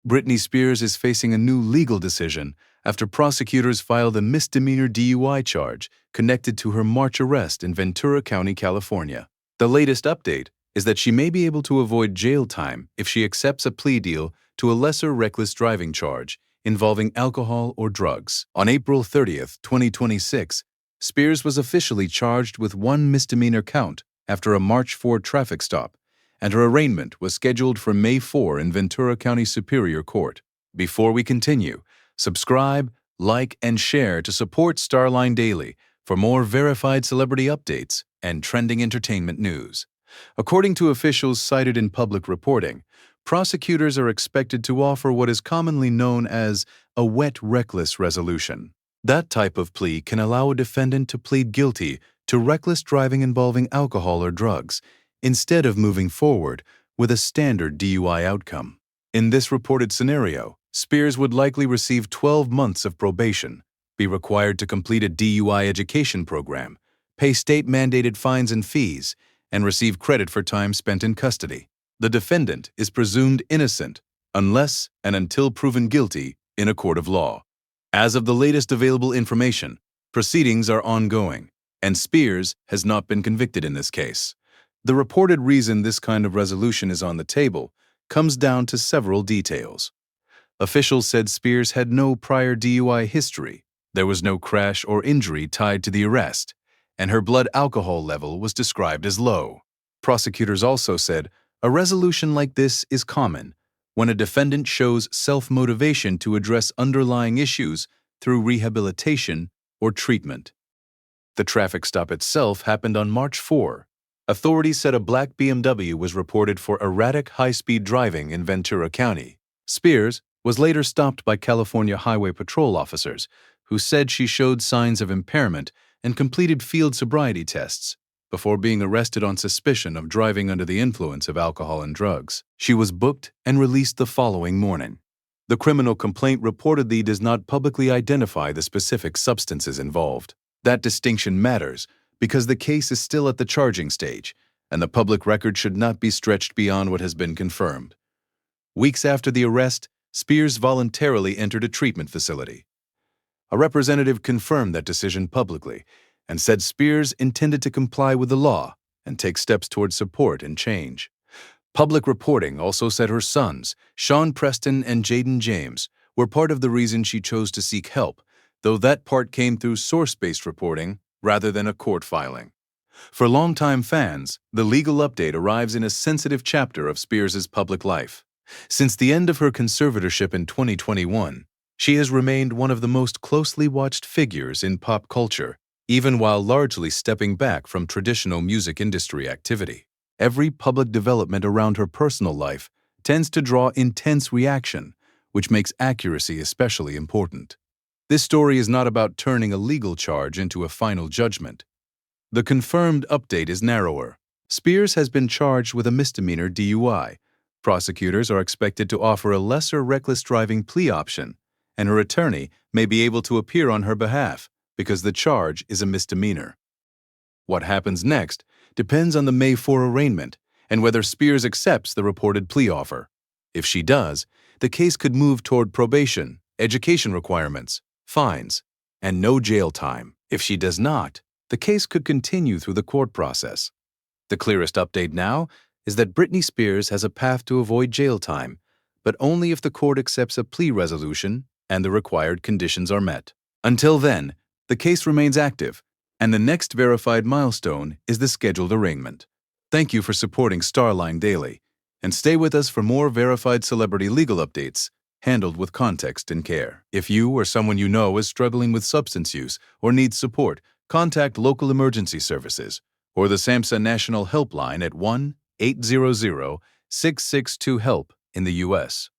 Britney Spears is facing a new legal decision after prosecutors filed a misdemeanor DUI charge connected to her March arrest in Ventura County, California. The latest update is that she may be able to avoid jail time if she accepts a plea deal to a lesser reckless driving charge involving alcohol or drugs. On April 30th, 2026, Spears was officially charged with one misdemeanor count after a March 4 traffic stop, and her arraignment was scheduled for May 4 in Ventura County Superior Court. Before we continue, subscribe, like, and share to support Starline Daily for more verified celebrity updates and trending entertainment news. According to officials cited in public reporting, prosecutors are expected to offer what is commonly known as a wet reckless resolution. That type of plea can allow a defendant to plead guilty to reckless driving involving alcohol or drugs, instead of moving forward with a standard DUI outcome. In this reported scenario, Spears would likely receive 12 months of probation, be required to complete a DUI education program, pay state-mandated fines and fees, and receive credit for time spent in custody. The defendant is presumed innocent unless and until proven guilty in a court of law. As of the latest available information, proceedings are ongoing, and Spears has not been convicted in this case. The reported reason this kind of resolution is on the table comes down to several details. Officials said Spears had no prior DUI history, there was no crash or injury tied to the arrest, and her blood alcohol level was described as low. Prosecutors also said a resolution like this is common when a defendant shows self-motivation to address underlying issues through rehabilitation or treatment. The traffic stop itself happened on March 4. Authorities said a black BMW was reported for erratic high-speed driving in Ventura County. Spears was later stopped by California Highway Patrol officers, who said she showed signs of impairment and completed field sobriety tests before being arrested on suspicion of driving under the influence of alcohol and drugs. She was booked and released the following morning. The criminal complaint reportedly does not publicly identify the specific substances involved. That distinction matters because the case is still at the charging stage, and the public record should not be stretched beyond what has been confirmed. Weeks after the arrest, Spears voluntarily entered a treatment facility. A representative confirmed that decision publicly and said Spears intended to comply with the law and take steps toward support and change. Public reporting also said her sons, Sean Preston and Jaden James, were part of the reason she chose to seek help, though that part came through source-based reporting rather than a court filing. For longtime fans, the legal update arrives in a sensitive chapter of Spears' public life. Since the end of her conservatorship in 2021, she has remained one of the most closely watched figures in pop culture, even while largely stepping back from traditional music industry activity. Every public development around her personal life tends to draw intense reaction, which makes accuracy especially important. This story is not about turning a legal charge into a final judgment. The confirmed update is narrower. Spears has been charged with a misdemeanor DUI. Prosecutors are expected to offer a lesser reckless driving plea option, and her attorney may be able to appear on her behalf because the charge is a misdemeanor. What happens next depends on the May 4 arraignment and whether Spears accepts the reported plea offer. If she does, the case could move toward probation, education requirements, fines, and no jail time. If she does not, the case could continue through the court process. The clearest update now is that Britney Spears has a path to avoid jail time, but only if the court accepts a plea resolution and the required conditions are met. Until then, the case remains active, and the next verified milestone is the scheduled arraignment. Thank you for supporting Starline Daily, and stay with us for more verified celebrity legal updates handled with context and care. If you or someone you know is struggling with substance use or needs support, contact local emergency services or the SAMHSA National Helpline at 1-800-662-HELP in the U.S.